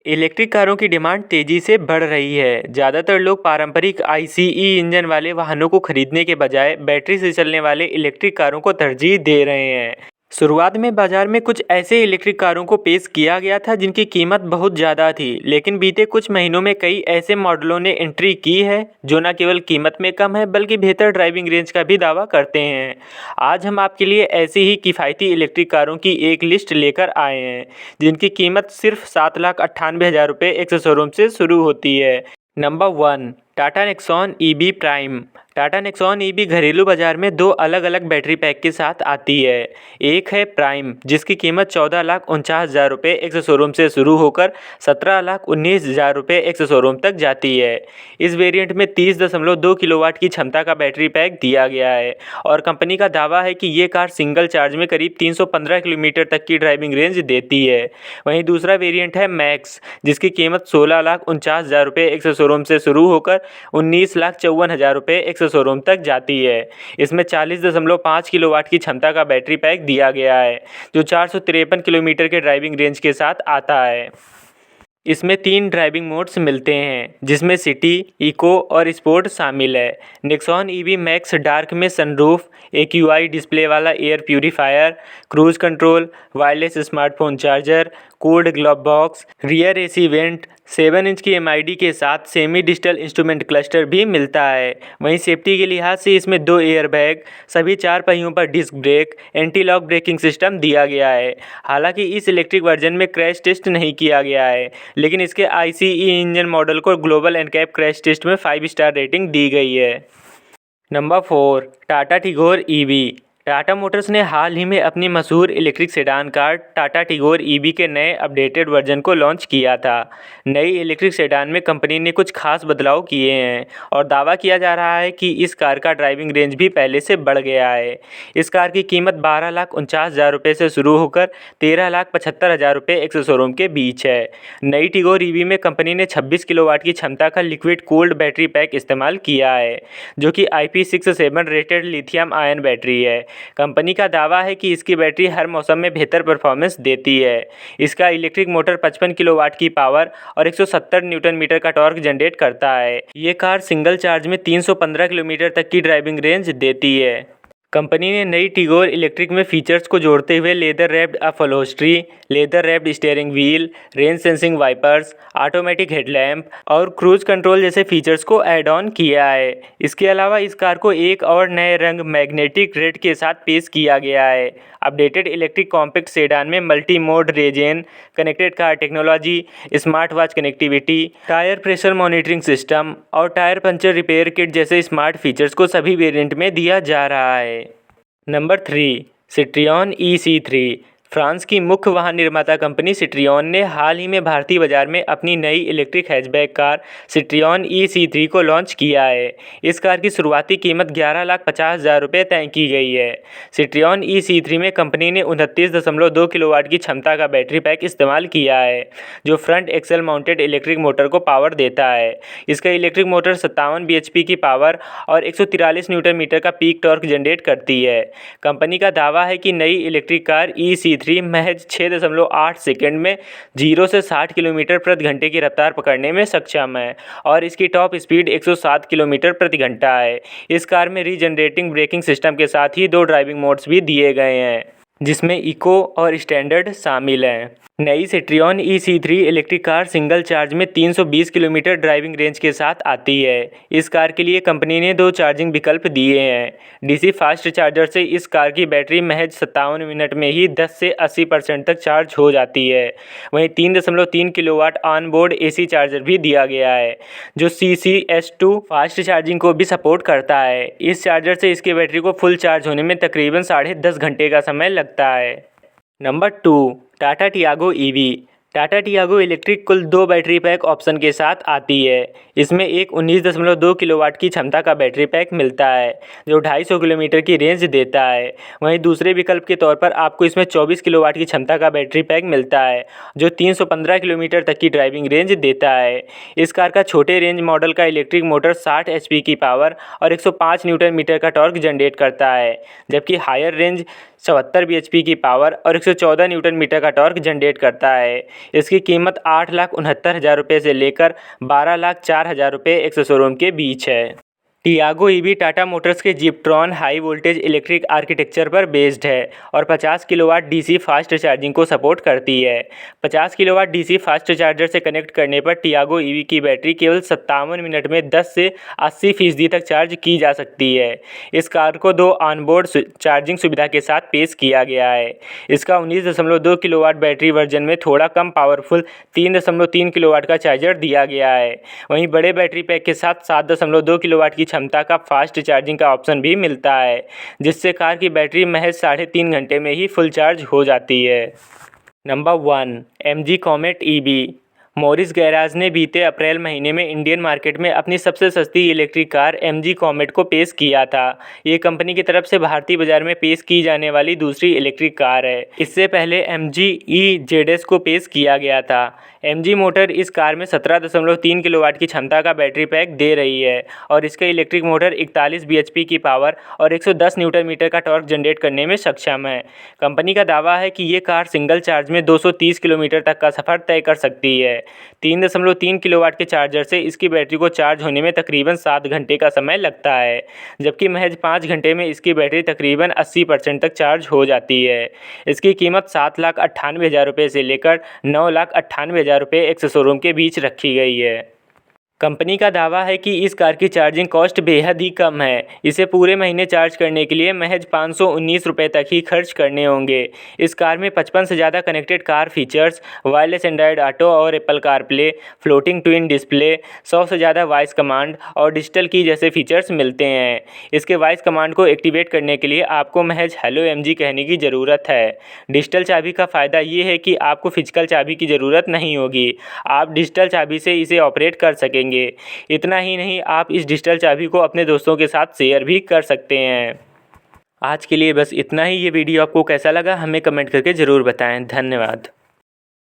Electric कारों की demand तेजी से बढ़ रही है। ज़्यादातर लोग पारंपरिक आईसीई इंजन वाले वाहनों को खरीदने के बजाय बैटरी से चलने वाले इलेक्ट्रिक कारों को तरजीह दे रहे हैं। शुरुआत में बाजार में कुछ ऐसे इलेक्ट्रिक कारों को पेश किया गया था जिनकी कीमत बहुत ज़्यादा थी, लेकिन बीते कुछ महीनों में कई ऐसे मॉडलों ने एंट्री की है जो न केवल कीमत में कम है बल्कि बेहतर ड्राइविंग रेंज का भी दावा करते हैं। आज हम आपके लिए ऐसी ही किफ़ायती इलेक्ट्रिक कारों की एक लिस्ट लेकर आए हैं जिनकी कीमत सिर्फ 7,98,000 रुपये एक शोरूम से शुरू होती है। Number 1, Tata Nexon EB prime. Tata Nexon EB घरेलू बाजार में दो अलग अलग बैटरी पैक के साथ आती है। एक है प्राइम जिसकी कीमत 14,49,000 रुपये एक शोरूम से शुरू होकर 17,19,000 रुपये एक शोरूम तक जाती है। इस वेरिएंट में 30.2 किलोवाट की क्षमता का बैटरी पैक दिया गया है और कंपनी का दावा है कि ये कार सिंगल चार्ज में करीब 315 किलोमीटर तक की ड्राइविंग रेंज देती है। वहीं दूसरा वेरिएंट है मैक्स जिसकी कीमत 16,49,000 रुपये एक शोरूम से शुरू होकर 19,54,000 रुपये एक शोरूम तक जाती है। इसमें 40.5 किलोवाट की क्षमता का बैटरी पैक दिया गया है जो 453 किलोमीटर के ड्राइविंग रेंज के साथ आता है। इसमें 3 ड्राइविंग मोड्स मिलते हैं जिसमें सिटी, इको और स्पोर्ट शामिल है। नेक्सॉन ईवी मैक्स डार्क में सनरूफ, एक्यूआई डिस्प्ले वाला air purifier, cruise control, wireless smartphone charger, cooled glove box, rear AC vent, 7 inch की एमआईडी के साथ सेमी डिजिटल इंस्ट्रूमेंट क्लस्टर भी मिलता है। वहीं सेफ्टी के लिहाज से इसमें 2 एयरबैग, सभी 4 पहियों पर disc brake, anti lock braking system दिया गया है। हालांकि इस इलेक्ट्रिक वर्जन में क्रैश टेस्ट नहीं किया गया है, लेकिन इसके आईसीई इंजन मॉडल को ग्लोबल एनकैप क्रैश टेस्ट में 5 स्टार रेटिंग दी गई है। Number 4, Tata Tigor EV. Tata Motors ने हाल ही में अपनी मशहूर electric sedan car Tata Tigor EV के नए अपडेटेड वर्जन को लॉन्च किया था। नई इलेक्ट्रिक सेडान में कंपनी ने कुछ खास बदलाव किए हैं और दावा किया जा रहा है कि इस कार का ड्राइविंग रेंज भी पहले से बढ़ गया है। इस कार की कीमत 12,49,000 रुपये से शुरू होकर 13,75,000 रुपये एक शोरूम के बीच है। नई टिगोर ईवी में कंपनी ने 26 किलोवाट की क्षमता का लिक्विड कूल्ड बैटरी पैक इस्तेमाल किया है जो कि IP67 rated lithium ion battery है। कंपनी का दावा है कि इसकी बैटरी हर मौसम में बेहतर परफॉर्मेंस देती है। इसका इलेक्ट्रिक मोटर 55 किलोवाट की पावर और 170 न्यूटन मीटर का टॉर्क जनरेट करता है। ये कार सिंगल चार्ज में 315 किलोमीटर तक की ड्राइविंग रेंज देती है। कंपनी ने नई टिगोर इलेक्ट्रिक में फीचर्स को जोड़ते हुए leather wrapped upholstery, leather wrapped steering wheel, range sensing wipers, automatic headlamp और क्रूज कंट्रोल जैसे फीचर्स को ऐड ऑन किया है। इसके अलावा इस कार को एक और नए रंग मैग्नेटिक रेड के साथ पेश किया गया है। अपडेटेड इलेक्ट्रिक कॉम्पैक्ट सेडान में multi mode regen, connected car technology, smart watch connectivity, tyre pressure monitoring system और टायर पंचर रिपेयर किट जैसे स्मार्ट फीचर्स को सभी वेरिएंट में दिया जा रहा है। Number 3, Citroën EC3। फ्रांस की मुख्य वाहन निर्माता कंपनी सिट्रियन ने हाल ही में भारतीय बाजार में अपनी नई electric hatchback car Citroën EC3 को लॉन्च किया है। इस कार की शुरुआती कीमत 11,50,000 रुपये तय की गई है। सिट्रियन EC3 में कंपनी ने 29.2 किलोवाट की क्षमता का बैटरी पैक इस्तेमाल किया है जो front axle mounted electric motor को पावर देता है। इसका इलेक्ट्रिक मोटर 57 bhp की पावर और 143 न्यूटन मीटर का पीक टॉर्क जनरेट करती है। कंपनी का दावा है कि नई इलेक्ट्रिक कार EC3 महज 6.8 सेकंड में 0 से 60 किलोमीटर प्रति घंटे की रफ्तार पकड़ने में सक्षम है और इसकी टॉप स्पीड 107 किलोमीटर प्रति घंटा है। इस कार में रीजनरेटिंग ब्रेकिंग सिस्टम के साथ ही 2 ड्राइविंग मोड्स भी दिए गए हैं जिसमें इको और स्टैंडर्ड शामिल हैं। नई Citroën EC3 electric car single charge में 320 किलोमीटर ड्राइविंग रेंज के साथ आती है। इस कार के लिए कंपनी ने 2 चार्जिंग विकल्प दिए हैं। DC फास्ट चार्जर से इस कार की बैटरी महज 57 मिनट में ही 10 से 80% तक चार्ज हो जाती है। वहीं 3.3 kilowatt on board AC charger भी दिया गया है जो CCS2 फास्ट चार्जिंग को भी सपोर्ट करता है। इस चार्जर से इसकी बैटरी को फुल चार्ज होने में तकरीबन 10.5 घंटे का समय लगता है। Number 2, Tata Tiago EV। Tata Tiago electric कुल 2 बैटरी पैक ऑप्शन के साथ आती है। इसमें एक 19.2 किलोवाट की क्षमता का बैटरी पैक मिलता है जो 250 किलोमीटर की रेंज देता है। वहीं दूसरे विकल्प के तौर पर आपको इसमें 24 किलोवाट की क्षमता का बैटरी पैक मिलता है जो 315 किलोमीटर तक की ड्राइविंग रेंज देता है। इस कार का छोटे रेंज मॉडल का इलेक्ट्रिक मोटर 60 HP की पावर और 105 न्यूटन मीटर का टॉर्क जनरेट करता है, जबकि हायर रेंज 74 bhp की पावर और 114 न्यूटन मीटर का टॉर्क जनरेट करता है। इसकी कीमत 8,69,000 रुपये से लेकर 12,04,000 रुपये एक्स शोरूम के बीच है। टियागो ईवी टाटा मोटर्स के Ziptron high voltage electric architecture पर बेस्ड है और 50 किलोवाट डीसी फास्ट चार्जिंग को सपोर्ट करती है। 50 किलोवाट डीसी फास्ट चार्जर से कनेक्ट करने पर टियागो ईवी की बैटरी केवल 57 मिनट में 10 से 80% तक चार्ज की जा सकती है। इस कार को 2 ऑनबोर्ड चार्जिंग सुविधा के साथ पेश किया गया है। इसका 19.2 किलोवाट बैटरी वर्जन में थोड़ा कम पावरफुल 3.3 किलोवाट का चार्जर दिया गया है। वहीं बड़े बैटरी पैक के साथ 7.2 किलोवाट की क्षमता का फास्ट चार्जिंग का ऑप्शन भी मिलता है, जिससे कार की बैटरी महज 3.5 घंटे में ही फुल चार्ज हो जाती है। Number 1, MG comet EV। Morris garage ने बीते अप्रैल महीने में इंडियन मार्केट में अपनी सबसे सस्ती इलेक्ट्रिक कार MG कॉमेट को पेश किया था। ये कंपनी की तरफ से भारतीय बाजार में पेश की जाने वाली दूसरी इलेक्ट्रिक कार है। इससे पहले MG EZS को पेश किया गया था। MG मोटर इस कार में 17.3 किलोवाट की क्षमता का बैटरी पैक दे रही है और इसका इलेक्ट्रिक मोटर 41 bhp की पावर और 110 न्यूटन मीटर का टॉर्क जनरेट करने में सक्षम है। कंपनी का दावा है कि ये कार सिंगल चार्ज में 230 किलोमीटर तक का सफ़र तय कर सकती है। 3.3 किलोवाट के चार्जर से इसकी बैटरी को चार्ज होने में तकरीबन 7 घंटे का समय लगता है, जबकि महज 5 घंटे में इसकी बैटरी तकरीबन 80% तक चार्ज हो जाती है। इसकी कीमत 7,98,000 रुपये से लेकर 9,98,000 रुपये एक्स शोरूम के बीच रखी गई है। कंपनी का दावा है कि इस कार की चार्जिंग कॉस्ट बेहद ही कम है। इसे पूरे महीने चार्ज करने के लिए महज 519 रुपये तक ही खर्च करने होंगे। इस कार में 55 से ज़्यादा connected car features, wireless Android auto और Apple CarPlay, floating twin display, 100 से ज़्यादा वॉइस कमांड और डिजिटल की जैसे फीचर्स मिलते हैं। इसके वॉइस कमांड को एक्टिवेट करने के लिए आपको महज हेलो MG कहने की ज़रूरत है। डिजिटल चाबी का फ़ायदा ये है कि आपको फिजिकल चाबी की ज़रूरत नहीं होगी। आप डिजिटल चाबी से इसे ऑपरेट कर सकेंगे। इतना ही नहीं, आप इस डिजिटल चाबी को अपने दोस्तों के साथ शेयर भी कर सकते हैं। आज के लिए बस इतना ही। ये वीडियो आपको कैसा लगा हमें कमेंट करके ज़रूर बताएं। धन्यवाद।